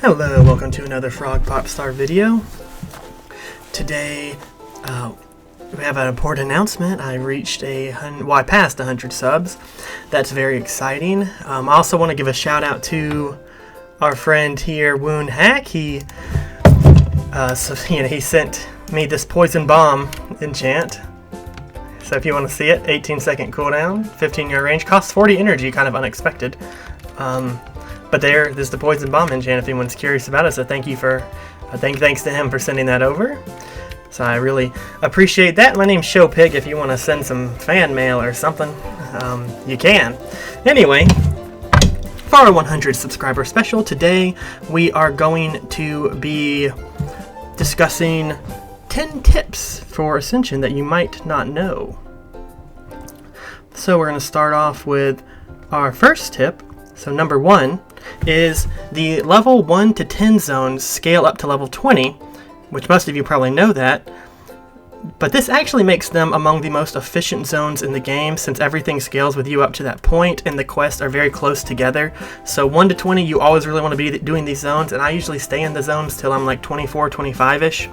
Hello, welcome to another Frog Popstar video. Today, we have an important announcement. I passed 100 subs. That's very exciting. I also want to give a shout out to our friend here, Wound Hack. He sent me this poison bomb enchant. So if you want to see it, 18-second cooldown, 15-yard range, costs 40 energy, kind of unexpected. But there's the poison bomb enchant if anyone's curious about it. So thanks to him for sending that over. So I really appreciate that. My name's Showpig. If you want to send some fan mail or something, you can. Anyway, for our 100 subscriber special today, we are going to be discussing 10 tips for Ascension that you might not know. So we're going to start off with our first tip. So number 1 is the level 1 to 10 zones scale up to level 20, which most of you probably know that, but this actually makes them among the most efficient zones in the game since everything scales with you up to that point and the quests are very close together. So 1 to 20, you always really want to be doing these zones, and I usually stay in the zones till I'm like 24, 25-ish.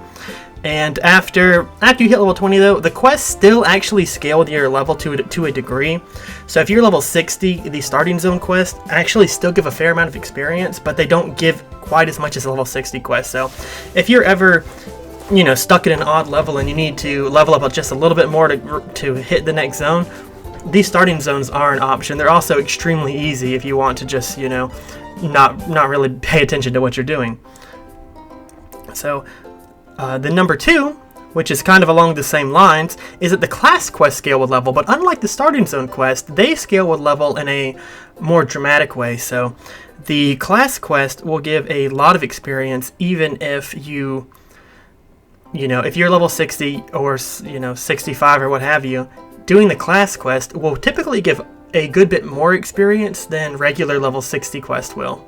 And after you hit level 20 though, the quests still actually scale with your level to a degree. So if you're level 60, the starting zone quests actually still give a fair amount of experience, but they don't give quite as much as a level 60 quest. So if you're ever, stuck at an odd level and you need to level up just a little bit more to hit the next zone, these starting zones are an option. They're also extremely easy if you want to just, not really pay attention to what you're doing. So the number 2, which is kind of along the same lines, is that the class quest scale with level, but unlike the starting zone quest, they scale with level in a more dramatic way. So the class quest will give a lot of experience even if if you're level 60 or 65 or what have you. Doing the class quest will typically give a good bit more experience than regular level 60 quest will.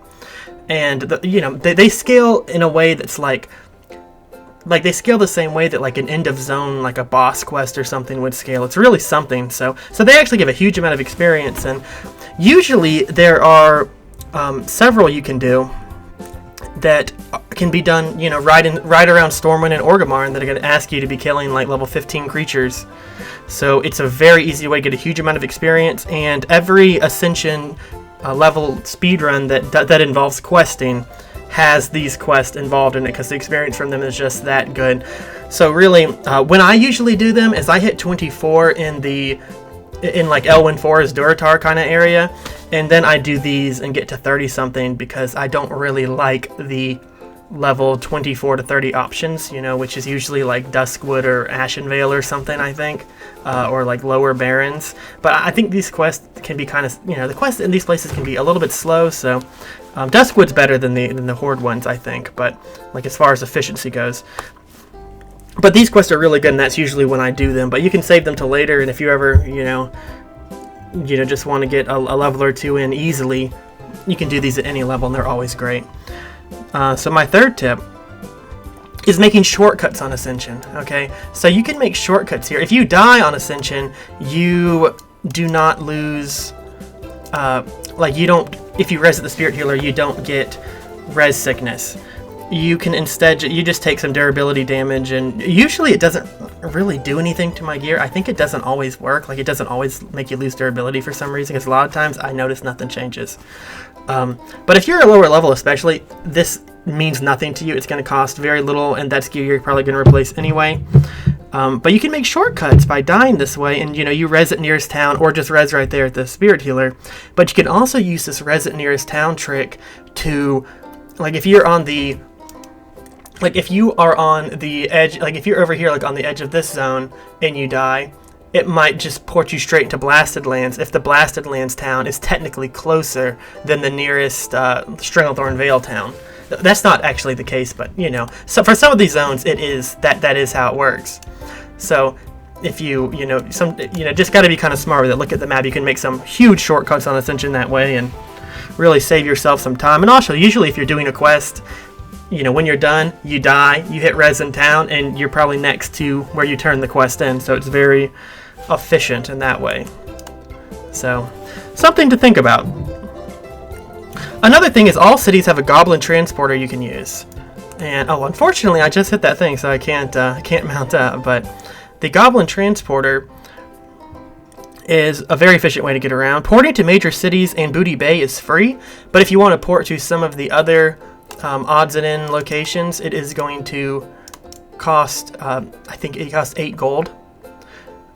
And they scale in a way that's like they scale the same way that like an end of zone, like a boss quest or something would scale. It's really something. So they actually give a huge amount of experience, and usually there are several you can do that can be done, right around Stormwind and Orgrimmar, that are going to ask you to be killing like level 15 creatures. So it's a very easy way to get a huge amount of experience, and every Ascension level speedrun that involves questing has these quests involved in it because the experience from them is just that good. So really, when I usually do them is I hit 24 in like Elwyn Forest Durotar kind of area, and then I do these and get to 30 something because I don't really like the level 24 to 30 options, which is usually like Duskwood or Ashenvale or something, I think, or like Lower Barrens. But I think these quests can be kind of, the quests in these places can be a little bit slow, so Duskwood's better than the Horde ones, I think, but like as far as efficiency goes. But these quests are really good, and that's usually when I do them, but you can save them till later, and if you ever, just want to get a level or two in easily, you can do these at any level, and they're always great. So my third tip is making shortcuts on Ascension. Okay, so you can make shortcuts here. If you die on Ascension, you do not lose, if you res at the Spirit Healer, you don't get res sickness. You can instead, you just take some durability damage, and usually it doesn't really do anything to my gear. I think it doesn't always work, it doesn't always make you lose durability for some reason, because a lot of times I notice nothing changes. But if you're a lower level especially, this means nothing to you. It's going to cost very little, and that's gear you're probably going to replace anyway. But you can make shortcuts by dying this way, and you res at nearest town, or just res right there at the Spirit Healer. But you can also use this res at nearest town trick to, if you're on the if you are on the edge, if you're over here on the edge of this zone and you die, it might just port you straight into Blasted Lands if the Blasted Lands town is technically closer than the nearest Stranglethorn Vale town. That's not actually the case, but so for some of these zones it is that is how it works. So if you just got to be kind of smart with it. Look at the map. You can make some huge shortcuts on Ascension that way and really save yourself some time. And also, usually if you're doing a quest, when you're done, you die, you hit res in town, and you're probably next to where you turn the quest in, so it's very efficient in that way. So, something to think about. Another thing is all cities have a Goblin transporter you can use. And oh, unfortunately, I just hit that thing, so I can't mount up. But the Goblin transporter is a very efficient way to get around. Porting to major cities and Booty Bay is free, but if you want to port to some of the other odds and end locations, it is going to cost, I think it costs 8 gold.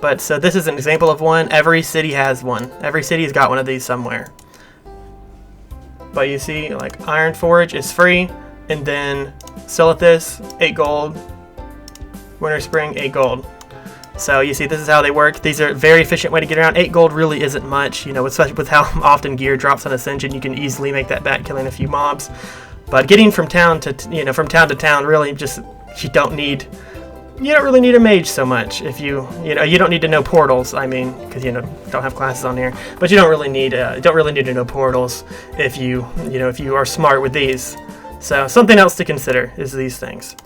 But so this is an example of one. Every city has one. Every city has got one of these somewhere. But you see, like Iron Forge is free, and then Silithus, 8 gold. Winter Spring, 8 gold. So you see, this is how they work. These are a very efficient way to get around. 8 gold really isn't much, you know, especially with how often gear drops on Ascension. You can easily make that back killing a few mobs. But getting from town to, you know, from town to town, really just, you don't really need a mage so much. If you don't need to know portals. I mean, because don't have classes on here. But you don't really need to know portals if you are smart with these. So something else to consider is these things.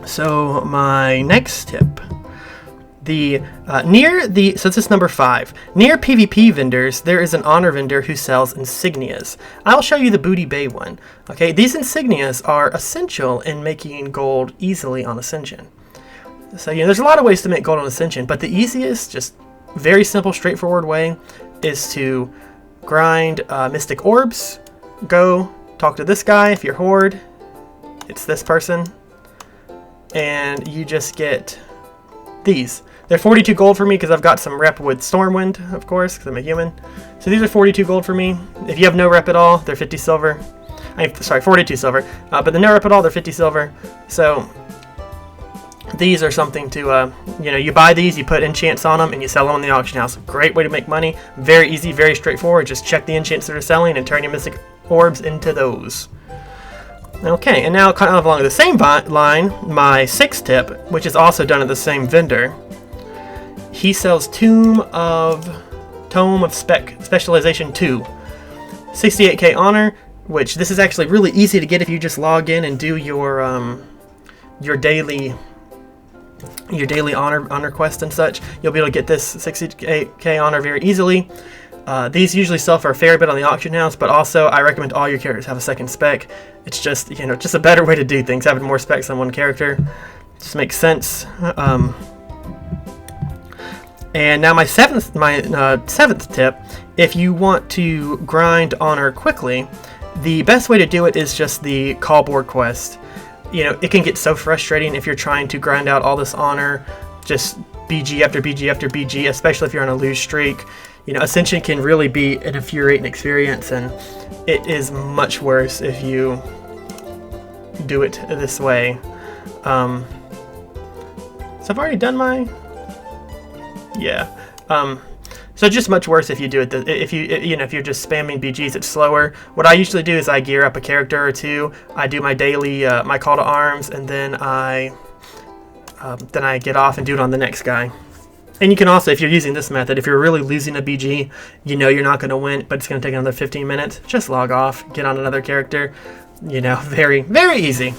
So my next tip, so this is number 5. Near PvP vendors, there is an honor vendor who sells insignias. I'll show you the Booty Bay one. Okay, these insignias are essential in making gold easily on Ascension. So there's a lot of ways to make gold on Ascension, but the easiest, just very simple, straightforward way is to grind mystic orbs. Go talk to this guy if you're Horde. It's this person. And you just get these. They're 42 gold for me because I've got some rep with Stormwind, of course, because I'm a human. So these are 42 gold for me. If you have no rep at all, they're 50 silver. 42 silver. But the no rep at all, they're 50 silver. So these are something to, you buy these, you put enchants on them, and you sell them on the auction house. Great way to make money. Very easy, very straightforward. Just check the enchants that are selling and turn your mystic orbs into those. Okay, and now kind of along the same line, my 6th tip, which is also done at the same vendor. He sells Tome of Specialization 2. 68k honor, which this is actually really easy to get if you just log in and do your daily honor quest and such. You'll be able to get this 68k honor very easily. These usually sell for a fair bit on the auction house, but also I recommend all your characters have a second spec. It's just, just a better way to do things. Having more specs on one character just makes sense. And now my seventh tip, if you want to grind honor quickly, the best way to do it is just the callboard quest. It can get so frustrating if you're trying to grind out all this honor, just BG after BG after BG, especially if you're on a lose streak. Ascension can really be an infuriating experience, and it is much worse if you do it this way. So I've already done my... Yeah. So just much worse if you do it. If you're just spamming BGs, it's slower. What I usually do is I gear up a character or two. I do my daily, my call to arms, and then I get off and do it on the next guy. And you can also, if you're using this method, if you're really losing a BG, you're not going to win, but it's going to take another 15 minutes. Just log off, get on another character. Very, very easy.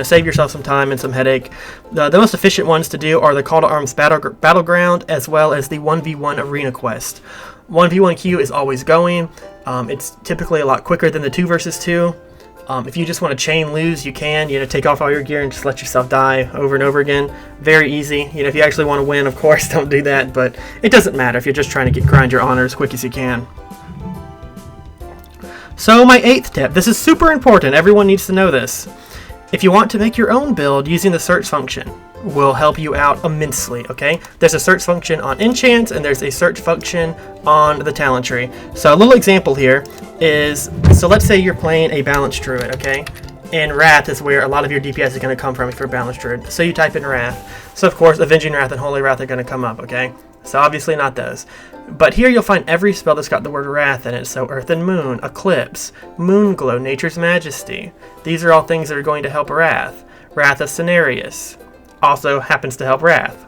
Save yourself some time and some headache. The most efficient ones to do are the Call to Arms Battleground, as well as the 1v1 Arena Quest. 1v1 queue is always going. It's typically a lot quicker than the 2 versus 2. If you just want to chain lose, you can, take off all your gear and just let yourself die over and over again. Very easy. If you actually want to win, of course, don't do that, but it doesn't matter if you're just trying to grind your honor as quick as you can. So my 8th tip, this is super important. Everyone needs to know this. If you want to make your own build, using the search function will help you out immensely, okay? There's a search function on enchants, and there's a search function on the talent tree. So a little example here is, so let's say you're playing a balanced druid, okay? And Wrath is where a lot of your DPS is going to come from if you're a balanced druid. So you type in Wrath. So of course, Avenging Wrath and Holy Wrath are going to come up, okay? So obviously not those. But here you'll find every spell that's got the word Wrath in it. So Earth and Moon, Eclipse, Moonglow, Nature's Majesty. These are all things that are going to help Wrath. Wrath of Cenarius also happens to help Wrath.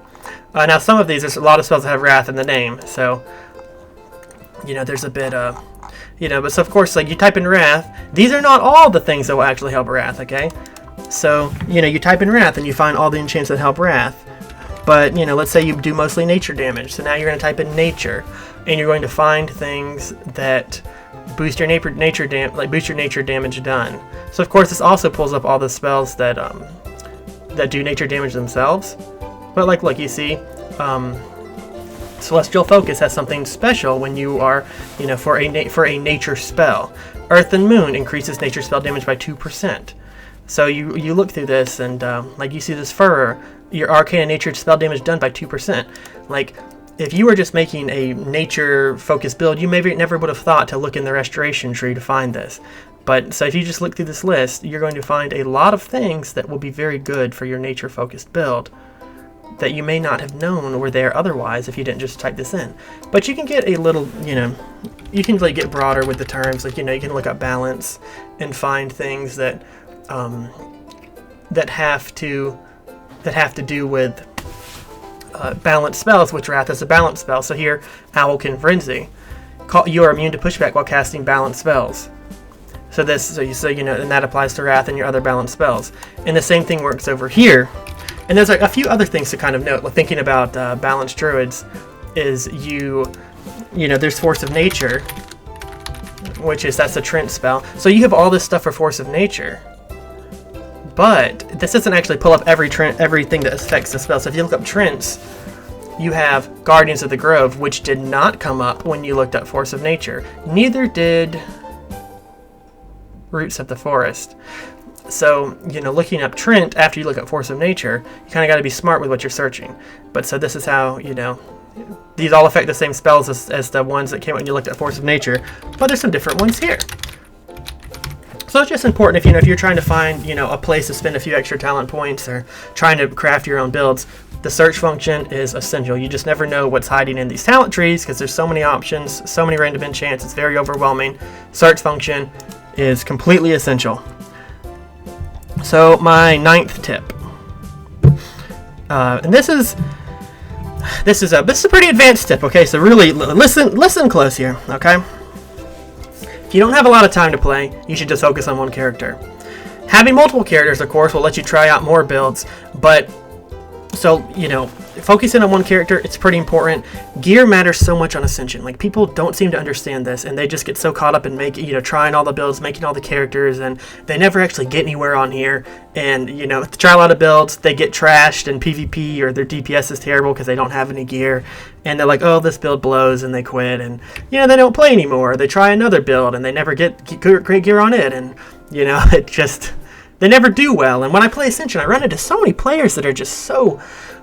Now some of these, there's a lot of spells that have Wrath in the name. So, there's a bit of... but so of course, like you type in Wrath, these are not all the things that will actually help Wrath, okay? So, you type in Wrath and you find all the enchants that help Wrath. But, let's say you do mostly nature damage, so now you're going to type in nature. and you're going to find things that boost your nature damage done. So of course this also pulls up all the spells that do nature damage themselves. But like, look, you see, Celestial Focus has something special when you are, for a nature spell. Earth and Moon increases nature spell damage by 2%. So you look through this and like you see this Furor, your arcane and nature spell damage done by 2%. Like, if you were just making a nature-focused build, you maybe never would have thought to look in the restoration tree to find this. But so if you just look through this list, you're going to find a lot of things that will be very good for your nature-focused build that you may not have known were there otherwise if you didn't just type this in. But you can get a little, you can like get broader with the terms. Like, you can look up balance and find things that that have to do with balanced spells, which Wrath is a balanced spell. So here, Owlkin Frenzy. You are immune to pushback while casting balanced spells. So and that applies to Wrath and your other balanced spells. And the same thing works over here. And there's like a few other things to kind of note. Thinking about balanced druids, is there's Force of Nature, that's a Trent spell. So you have all this stuff for Force of Nature. But this doesn't actually pull up everything that affects the spell. So if you look up Trents, you have Guardians of the Grove, which did not come up when you looked up Force of Nature. Neither did Roots of the Forest. So, looking up Trent after you look up Force of Nature, you kind of got to be smart with what you're searching. But so this is how, these all affect the same spells as the ones that came out when you looked at Force of Nature, but there's some different ones here. So it's just important if you're trying to find, a place to spend a few extra talent points or trying to craft your own builds, the search function is essential. You just never know what's hiding in these talent trees because there's so many options, so many random enchants, it's very overwhelming. Search function is completely essential. So my 9th tip, and this is a pretty advanced tip. Okay, so really listen close here. Okay, if you don't have a lot of time to play, you should just focus on one character. Having multiple characters, of course, will let you try out more builds, but focusing on one character, it's pretty important. Gear matters so much on Ascension. Like, people don't seem to understand this, and they just get so caught up in trying all the builds, making all the characters, and they never actually get anywhere on here. And try a lot of builds, they get trashed in PvP, or their DPS is terrible because they don't have any gear, and they're like, oh, this build blows, and they quit, and they don't play anymore. They try another build, and they never get great gear on it, and they never do well. And when I play Ascension, I run into so many players that are just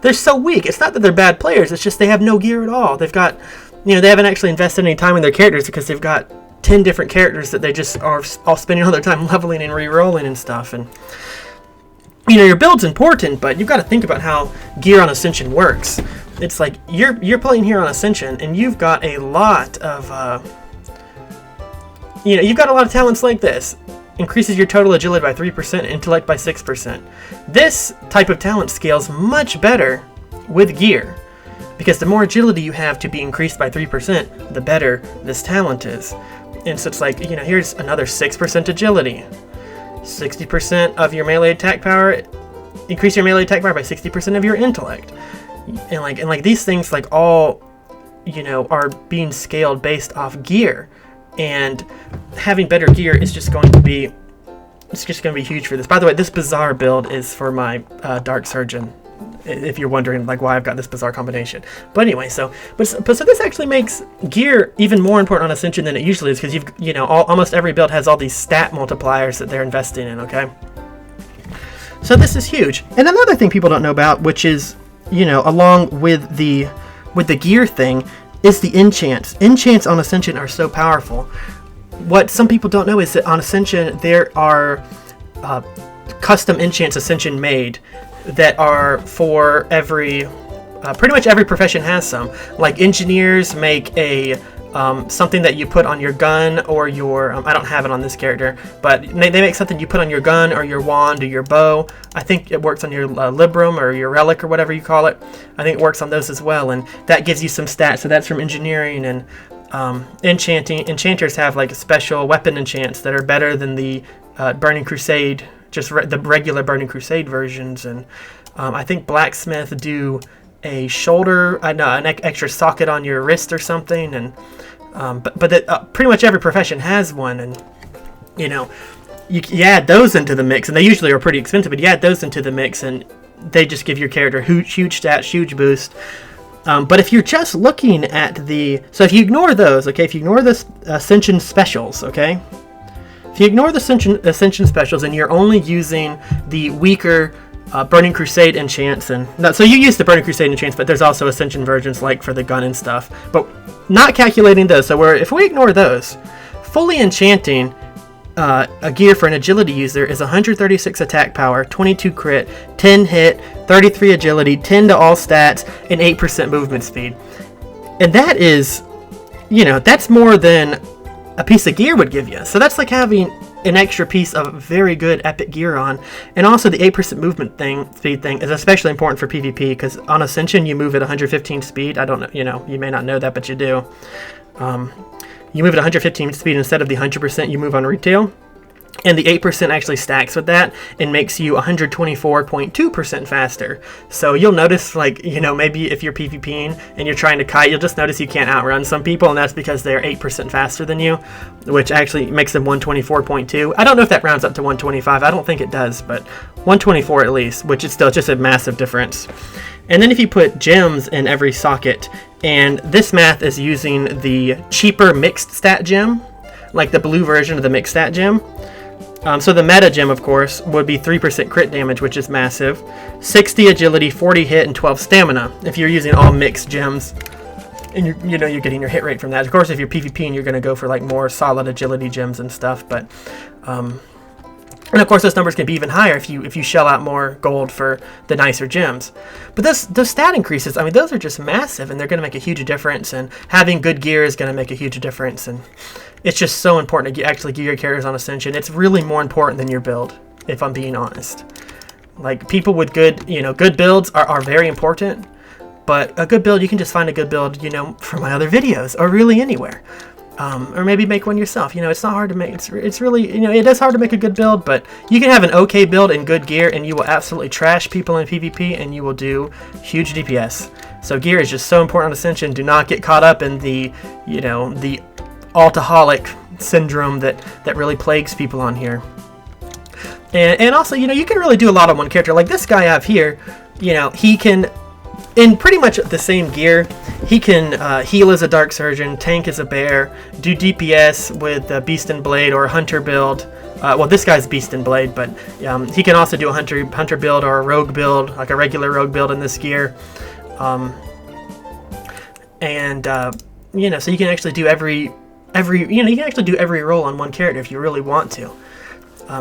they're so weak. It's not that they're bad players, it's just they have no gear at all. They've got, they haven't actually invested any time in their characters because they've got 10 different characters that they just are all spending all their time leveling and re-rolling and stuff. And, your build's important, but you've got to think about how gear on Ascension works. It's like, you're playing here on Ascension, and you've got a lot of, you've got a lot of talents like this. Increases your total agility by 3%, intellect by 6%. This type of talent scales much better with gear, because the more agility you have to be increased by 3%, the better this talent is. And so it's like, here's another 6% agility. 60% of your melee attack power, increase your melee attack power by 60% of your intellect. And like these things all, are being scaled based off gear. And having better gear is just going to be huge for this. By the way, this bizarre build is for my Dark Surgeon, if you're wondering why I've got this bizarre combination. But anyway, so this actually makes gear even more important on Ascension than it usually is, because almost every build has all these stat multipliers that they're investing in. Okay, so this is huge. And another thing people don't know about, which is along with the gear thing, is the enchants. Enchants on Ascension are so powerful. What some people don't know is that on Ascension there are custom enchants Ascension made that are for every pretty much every profession has some. Like engineers make a something that you put on your gun or your I don't have it on this character, but they make something you put on your gun or your wand or your bow. I think it works on your Librum or your relic or whatever you call it. I think it works on those as well, and that gives you some stats. So that's from engineering. And enchanters have special weapon enchants that are better than the Burning Crusade, just the regular Burning Crusade versions. And I think blacksmith do a shoulder, an extra socket on your wrist or something, and but that pretty much every profession has one, and you know, you add those into the mix, and they usually are pretty expensive, but you add those into the mix, and they just give your character huge stats, huge boost. But if you're just looking at so if you ignore those, okay, if you ignore the Ascension specials, okay, if you ignore the Ascension specials and you're only using the weaker Burning Crusade enchants, so you use the Burning Crusade enchants, but there's also Ascension versions like for the gun and stuff, but not calculating those. So if we ignore those, fully enchanting a gear for an agility user is 136 attack power, 22 crit, 10 hit, 33 agility, 10 to all stats, and 8% movement speed. And that is, that's more than a piece of gear would give you. So that's like having an extra piece of very good epic gear on. And also the 8% movement speed thing is especially important for PvP, because on Ascension you move at 115 speed. I don't know, you may not know that, but you do. You move at 115 speed instead of the 100% you move on retail. And the 8% actually stacks with that and makes you 124.2% faster. So you'll notice, maybe if you're PvPing and you're trying to kite, you'll just notice you can't outrun some people, and that's because they're 8% faster than you, which actually makes them 124.2. I don't know if that rounds up to 125. I don't think it does, but 124 at least, which is still just a massive difference. And then if you put gems in every socket, and this math is using the cheaper mixed stat gem, like the blue version of the mixed stat gem. So the meta gem, of course, would be 3% crit damage, which is massive, 60 agility, 40 hit, and 12 stamina if you're using all mixed gems. And you're getting your hit rate from that. Of course, if you're PvPing, you're going to go for more solid agility gems and stuff, but and of course, those numbers can be even higher if you shell out more gold for the nicer gems. But those stat increases, those are just massive, and they're going to make a huge difference. And having good gear is going to make a huge difference. And it's just so important to actually gear your characters on Ascension. It's really more important than your build, if I'm being honest. People with good builds are very important. But a good build, you can just find a good build, from my other videos, or really anywhere. Or maybe make one yourself. It's not hard to make. It's really, it is hard to make a good build, but you can have an okay build and good gear, and you will absolutely trash people in PvP, and you will do huge DPS. So gear is just so important on Ascension. Do not get caught up in the altaholic syndrome that really plagues people on here. And also, you can really do a lot on one character. Like this guy I have here, he can, in pretty much the same gear, he can heal as a Dark Surgeon, tank as a Bear, do DPS with Beast and Blade or a Hunter build. Well, this guy's Beast and Blade, but he can also do a Hunter build or a Rogue build, like a regular Rogue build in this gear. So you can actually do every role on one character if you really want to.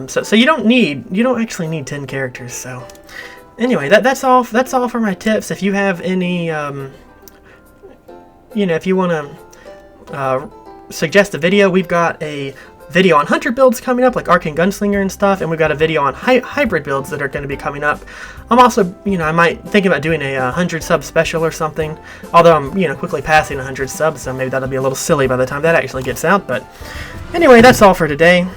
So you don't actually need 10 characters. So anyway, that's all for my tips. If you have any, if you want to suggest a video, we've got a video on hunter builds coming up, like Arcane Gunslinger and stuff, and we've got a video on hybrid builds that are going to be coming up. I'm also, I might think about doing a 100 sub special or something, although I'm, quickly passing 100 subs, so maybe that'll be a little silly by the time that actually gets out. But anyway, that's all for today.